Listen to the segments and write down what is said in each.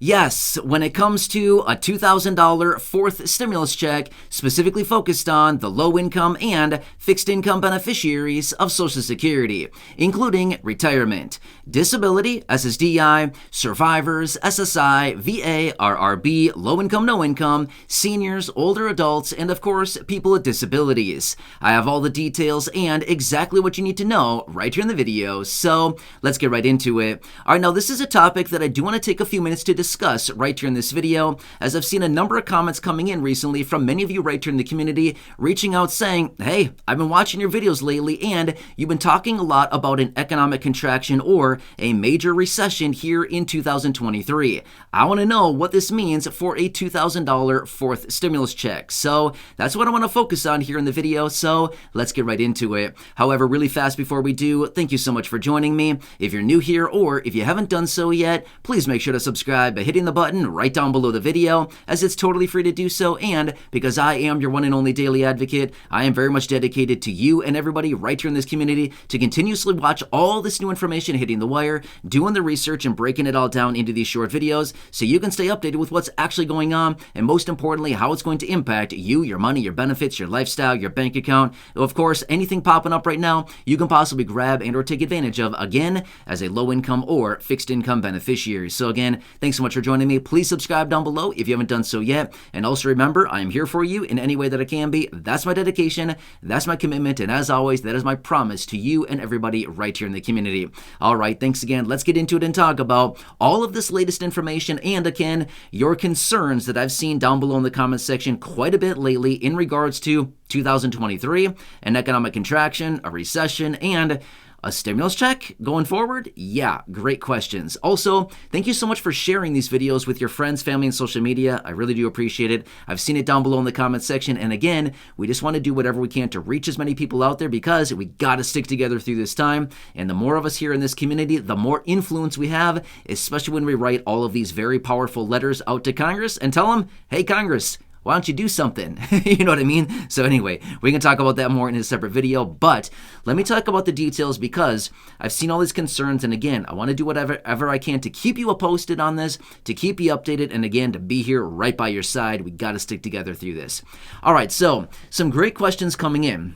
Yes, when it comes to a $2,000 fourth stimulus check specifically focused on the low-income and fixed-income beneficiaries of Social Security, including retirement, disability, SSDI, survivors, SSI, VA, RRB, low-income, no-income, seniors, older adults, and of course, people with disabilities. I have all the details and exactly what you need to know right here in the video, so let's get right into it. All right, now this is a topic that I do want to take a few minutes to discuss right here in this video, as I've seen a number of comments coming in recently from many of you right here in the community reaching out saying, hey, I've been watching your videos lately and you've been talking a lot about an economic contraction or a major recession here in 2023. I want to know what this means for a $2,000 fourth stimulus check. So that's what I want to focus on here in the video, so let's get right into it. However, really fast before we do, thank you so much for joining me. If you're new here or if you haven't done so yet, please make sure to subscribe by hitting the button right down below the video, as it's totally free to do so, and because I am your one and only daily advocate, I am very much dedicated to you and everybody right here in this community to continuously watch all this new information hitting the wire, doing the research and breaking it all down into these short videos so you can stay updated with what's actually going on, and most importantly, how it's going to impact you, your money, your benefits, your lifestyle, your bank account. Of course, anything popping up right now you can possibly grab and or take advantage of, again, as a low income or fixed income beneficiary. So again, thanks so much for joining me. Please subscribe down below if you haven't done so yet. And also remember, I am here for you in any way that I can be. That's my dedication. That's my commitment. And as always, that is my promise to you and everybody right here in the community. All right, thanks again. Let's get into it and talk about all of this latest information and, again, your concerns that I've seen down below in the comments section quite a bit lately in regards to 2023, an economic contraction, a recession, and a stimulus check going forward? Yeah, great questions. Also, thank you so much for sharing these videos with your friends, family, and social media. I really do appreciate it. I've seen it down below in the comments section. And again, we just want to do whatever we can to reach as many people out there because we got to stick together through this time. And the more of us here in this community, the more influence we have, especially when we write all of these very powerful letters out to Congress and tell them, hey, Congress, why don't you do something? You know what I mean? So anyway, we can talk about that more in a separate video, but let me talk about the details because I've seen all these concerns, and again, I want to do whatever I can to keep you posted on this, to keep you updated, and again, to be here right by your side. We got to stick together through this. All right, so some great questions coming in.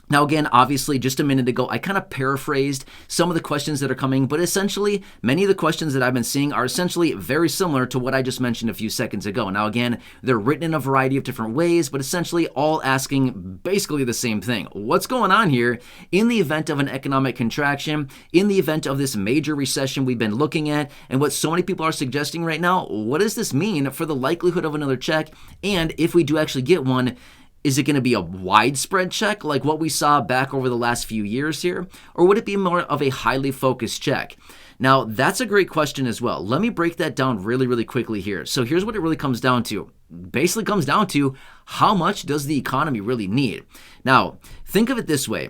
Now again, obviously, just a minute ago, I kind of paraphrased some of the questions that are coming, but essentially, many of the questions that I've been seeing are essentially very similar to what I just mentioned a few seconds ago. Now again, they're written in a variety of different ways, but essentially all asking basically the same thing. What's going on here in the event of an economic contraction, in the event of this major recession we've been looking at, and what so many people are suggesting right now? What does this mean for the likelihood of another check? And if we do actually get one, is it going to be a widespread check like what we saw back over the last few years here? Or would it be more of a highly focused check? Now, that's a great question as well. Let me break that down really, really quickly here. So here's what it really comes down to. Basically comes down to how much does the economy really need? Now, think of it this way.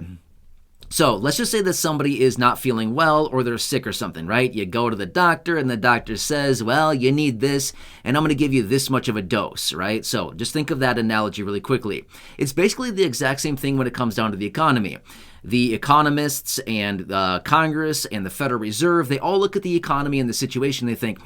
So let's just say that somebody is not feeling well or they're sick or something, right? You go to the doctor and the doctor says, well, you need this and I'm going to give you this much of a dose, right? So just think of that analogy really quickly. It's basically the exact same thing when it comes down to the economy. The economists and Congress and the Federal Reserve, they all look at the economy and the situation. They think,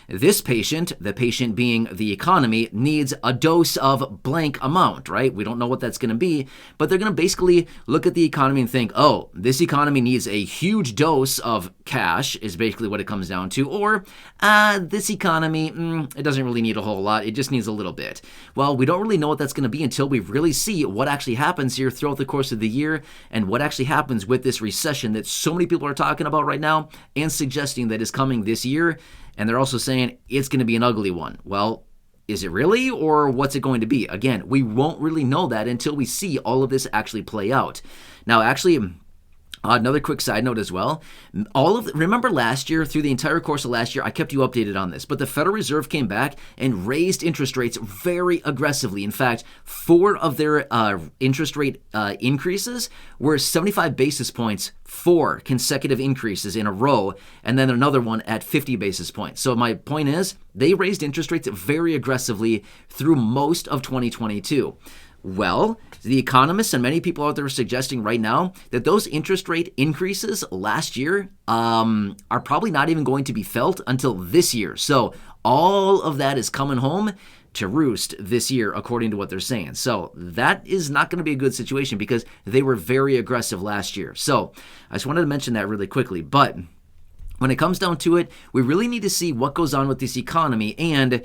this patient, the patient being the economy, needs a dose of blank amount, right? We don't know what that's going to be, but they're going to basically look at the economy and think, oh, this economy needs a huge dose of cash is basically what it comes down to. Or this economy, it doesn't really need a whole lot. It just needs a little bit. Well, we don't really know what that's going to be until we really see what actually happens here throughout the course of the year and what actually happens with this recession that so many people are talking about right now and suggesting that is coming this year. And they're also saying it's going to be an ugly one. Well, is it really, or what's it going to be? Again, we won't really know that until we see all of this actually play out. Now, actually, another quick side note as well. Remember last year, through the entire course of last year, I kept you updated on this, but the Federal Reserve came back and raised interest rates very aggressively. In fact, 4 of their interest rate increases were 75 basis points, 4 consecutive increases in a row, and then another one at 50 basis points. So my point is, they raised interest rates very aggressively through most of 2022. Well, the economists and many people out there are suggesting right now that those interest rate increases last year are probably not even going to be felt until this year. So All of that is coming home to roost this year, according to what they're saying. So that is not going to be a good situation because they were very aggressive last year. So I just wanted to mention that really quickly. But when it comes down to it, we really need to see what goes on with this economy and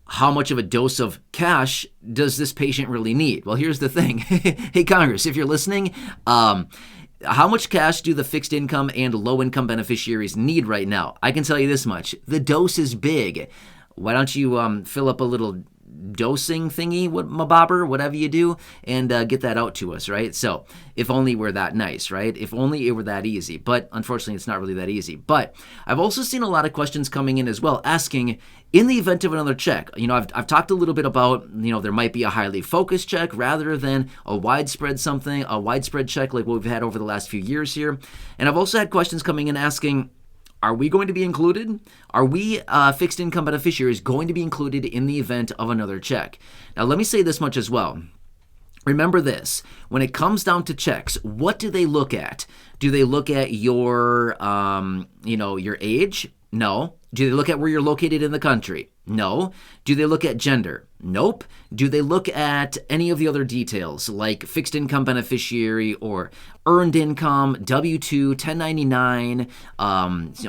how much of a dose of cash does this patient really need? Well, here's the thing. Hey, Congress, if you're listening, how much cash do the fixed income and low income beneficiaries need right now? I can tell you this much. The dose is big. Why don't you fill up a little dosing thingy, mabobber, whatever you do, and get that out to us, right? So if only we're that nice, right? If only it were that easy. But unfortunately, it's not really that easy. But I've also seen a lot of questions coming in as well, asking, in the event of another check, I've talked a little bit about, there might be a highly focused check rather than a widespread check like what we've had over the last few years here. And I've also had questions coming in asking, are we going to be included? Are we fixed income beneficiaries going to be included in the event of another check? Now, let me say this much as well. Remember this, when it comes down to checks, what do they look at? Do they look at your age? No. Do they look at where you're located in the country? No. Do they look at gender? Nope. Do they look at any of the other details like fixed income beneficiary or earned income, W-2, 1099,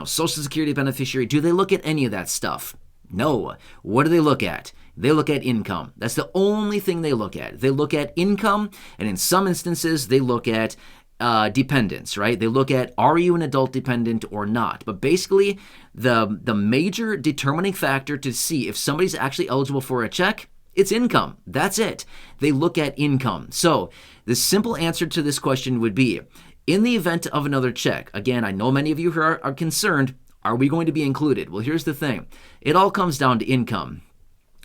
Social Security beneficiary? Do they look at any of that stuff? No. What do they look at? They look at income. That's the only thing they look at. They look at income, and in some instances, they look at dependents, right? They look at, are you an adult dependent or not? But basically, the major determining factor to see if somebody's actually eligible for a check, it's income. That's it. They look at income. So the simple answer to this question would be, in the event of another check, again, I know many of you are concerned, are we going to be included? Well, here's the thing. It all comes down to income.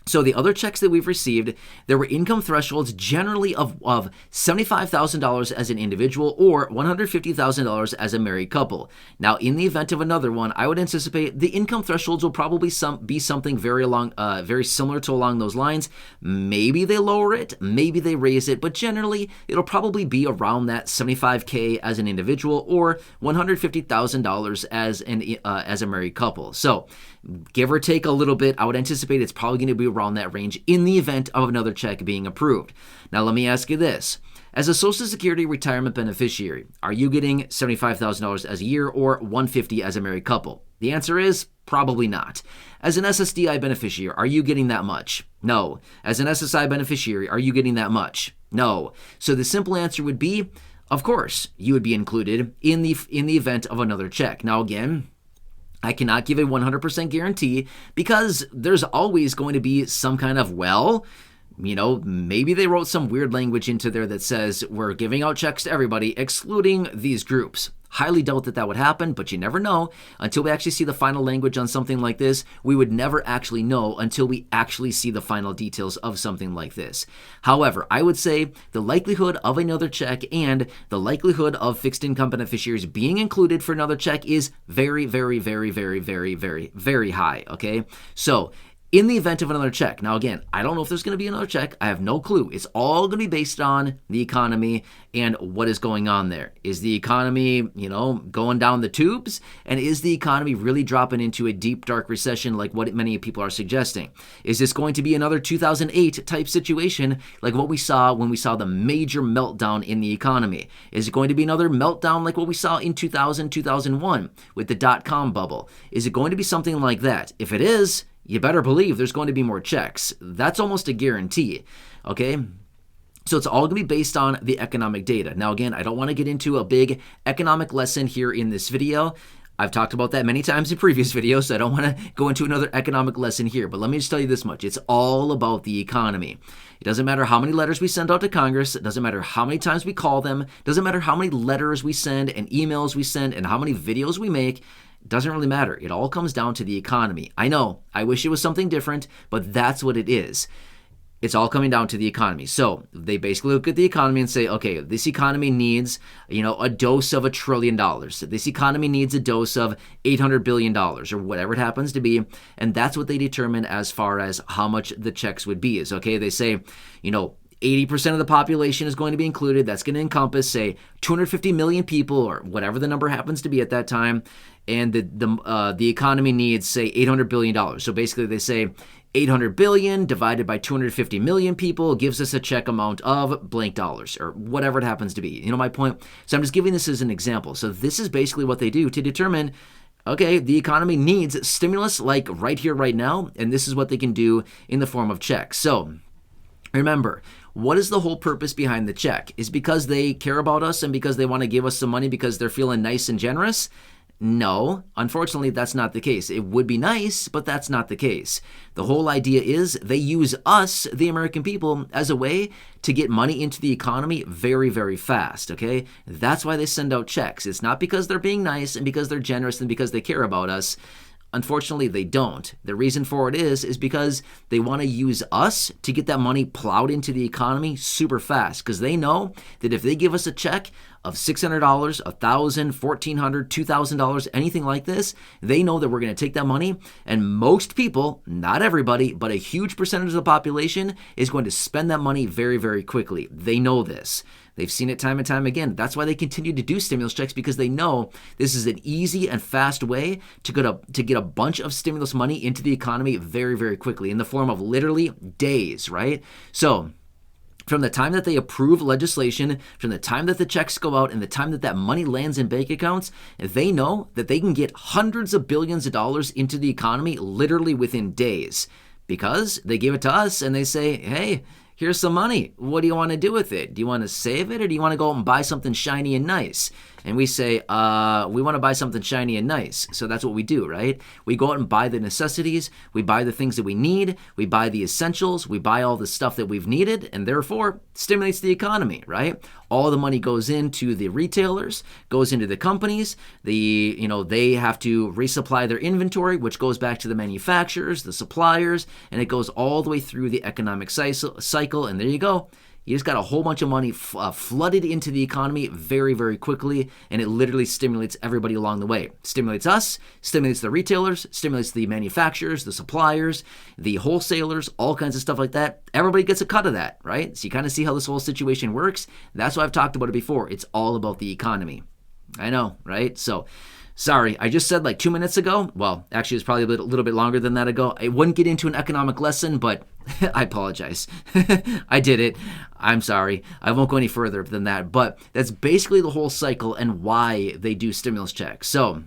So the other checks that we've received, there were income thresholds generally of $75,000 as an individual or $150,000 as a married couple. Now, in the event of another one, I would anticipate the income thresholds will probably be something very similar to along those lines. Maybe they lower it, maybe they raise it, but generally it'll probably be around that $75K as an individual or $150,000 as a married couple. So give or take a little bit, I would anticipate it's probably going to be around that range in the event of another check being approved. Now, let me ask you this. As a Social Security retirement beneficiary, are you getting $75,000 as a year or $150,000 as a married couple? The answer is probably not. As an SSDI beneficiary, are you getting that much? No. As an SSI beneficiary, are you getting that much? No. So the simple answer would be, of course, you would be included in the event of another check. Now, again, I cannot give a 100% guarantee because there's always going to be some kind of, maybe they wrote some weird language into there that says we're giving out checks to everybody, excluding these groups. Highly doubt that would happen, but you never know. Until we actually see the final language on something like this, we would never actually know until we actually see the final details of something like this. However, I would say the likelihood of another check and the likelihood of fixed income beneficiaries being included for another check is very, very, very, very, very, very, very high, okay? So, in the event of another check, now again, I don't know if there's going to be another check. I have no clue. It's all going to be based on the economy and what is going on there. Is the economy, going down the tubes? And is the economy really dropping into a deep, dark recession like what many people are suggesting? Is this going to be another 2008 type situation like what we saw when we saw the major meltdown in the economy? Is it going to be another meltdown like what we saw in 2000, 2001 with the dot-com bubble? Is it going to be something like that? If it is, you better believe there's going to be more checks. That's almost a guarantee, okay? So it's all going to be based on the economic data. Now, again, I don't want to get into a big economic lesson here in this video. I've talked about that many times in previous videos, so I don't want to go into another economic lesson here. But let me just tell you this much. It's all about the economy. It doesn't matter how many letters we send out to Congress. It doesn't matter how many times we call them. It doesn't matter how many letters we send and emails we send and how many videos we make. It doesn't really matter. It all comes down to the economy. I know, I wish it was something different, but that's what it is. It's all coming down to the economy. So they basically look at the economy and say, okay, this economy needs, a dose of $1 trillion. This economy needs a dose of $800 billion or whatever it happens to be. And that's what they determine as far as how much the checks would be. Is okay. They say, 80% of the population is going to be included. That's going to encompass, say, 250 million people or whatever the number happens to be at that time. And the economy needs, say, $800 billion. So basically they say 800 billion divided by 250 million people gives us a check amount of blank dollars or whatever it happens to be. You know my point? So I'm just giving this as an example. So this is basically what they do to determine, okay, the economy needs stimulus like right here, right now, and this is what they can do in the form of checks. So remember, what is the whole purpose behind the check? Is because they care about us and because they want to give us some money because they're feeling nice and generous? No, unfortunately, that's not the case. It would be nice, but that's not the case. The whole idea is they use us, the American people, as a way to get money into the economy very, very fast, okay? That's why they send out checks. It's not because they're being nice and because they're generous and because they care about us. Unfortunately, they don't. The reason for it is because they want to use us to get that money plowed into the economy super fast because they know that if they give us a check of $600, $1,000, $1,400, $2,000, anything like this, they know that we're going to take that money and most people, not everybody, but a huge percentage of the population is going to spend that money very, very quickly. They know this. They've seen it time and time again. That's why they continue to do stimulus checks because they know this is an easy and fast way to get a bunch of stimulus money into the economy very, very quickly in the form of literally days, right? So from the time that they approve legislation, from the time that the checks go out, and the time that that money lands in bank accounts, they know that they can get hundreds of billions of dollars into the economy literally within days because they give it to us and they say, hey, here's some money. What do you want to do with it? Do you want to save it or do you want to go out and buy something shiny and nice? And we say, we want to buy something shiny and nice. So that's what we do, right? We go out and buy the necessities. We buy the things that we need. We buy the essentials. We buy all the stuff that we've needed and therefore stimulates the economy, right? All the money goes into the retailers, goes into the companies. They have to resupply their inventory, which goes back to the manufacturers, the suppliers, and it goes all the way through the economic cycle. And there you go. You just got a whole bunch of money flooded into the economy very, very quickly, and it literally stimulates everybody along the way. Stimulates us, stimulates the retailers, stimulates the manufacturers, the suppliers, the wholesalers, all kinds of stuff like that. Everybody gets a cut of that, right? So you kind of see how this whole situation works. That's why I've talked about it before. It's all about the economy. I know, right? So sorry, I just said like 2 minutes ago. Well, actually, it's probably a little bit longer than that ago. I wouldn't get into an economic lesson, but I apologize. I did it. I'm sorry. I won't go any further than that. But that's basically the whole cycle and why they do stimulus checks. So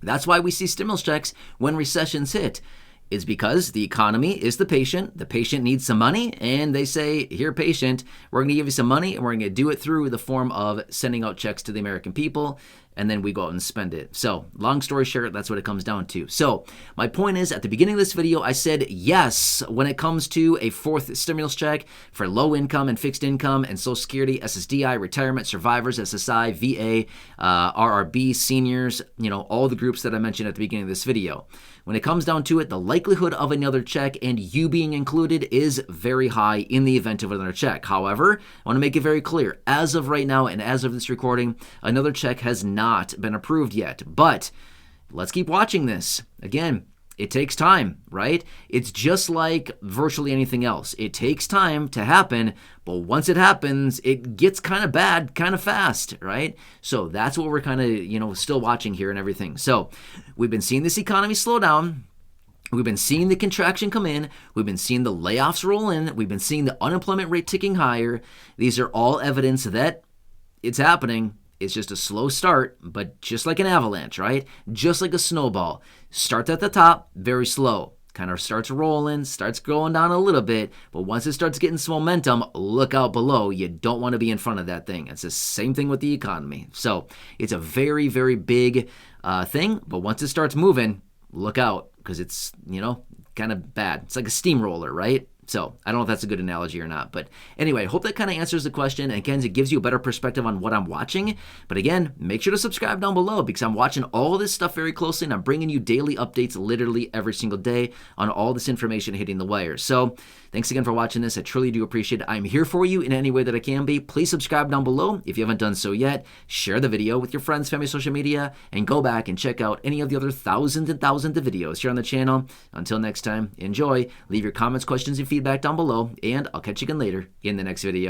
that's why we see stimulus checks when recessions hit. Is because the economy is the patient. The patient needs some money, and they say, here, patient, we're going to give you some money, and we're going to do it through the form of sending out checks to the American people, and then we go out and spend it. So, long story short, that's what it comes down to. So, my point is, at the beginning of this video, I said yes when it comes to a fourth stimulus check for low income and fixed income and Social Security, SSDI, retirement, survivors, SSI, VA, RRB, seniors, all the groups that I mentioned at the beginning of this video. When it comes down to it, the likelihood of another check and you being included is very high in the event of another check. However, I want to make it very clear, as of right now and as of this recording, another check has not been approved yet. But let's keep watching this. Again, it takes time, right? It's just like virtually anything else. It takes time to happen, but once it happens, it gets kind of bad, kind of fast, right? So that's what we're kind of, still watching here and everything. So we've been seeing this economy slow down. We've been seeing the contraction come in. We've been seeing the layoffs roll in. We've been seeing the unemployment rate ticking higher. These are all evidence that it's happening. It's just a slow start, but just like an avalanche, right? Just like a snowball. Starts at the top, very slow. Kind of starts rolling, starts going down a little bit, but once it starts getting some momentum, look out below. You don't want to be in front of that thing. It's the same thing with the economy. So it's a very, very big thing, but once it starts moving, look out because it's, kind of bad. It's like a steamroller, right? So I don't know if that's a good analogy or not. But anyway, hope that kind of answers the question. And again, it gives you a better perspective on what I'm watching. But again, make sure to subscribe down below because I'm watching all this stuff very closely and I'm bringing you daily updates literally every single day on all this information hitting the wire. So Thanks again for watching this. I truly do appreciate it. I'm here for you in any way that I can be. Please subscribe down below if you haven't done so yet. Share the video with your friends, family, social media, and go back and check out any of the other thousands and thousands of videos here on the channel. Until next time, enjoy. Leave your comments, questions, and feedback down below, and I'll catch you again later in the next video.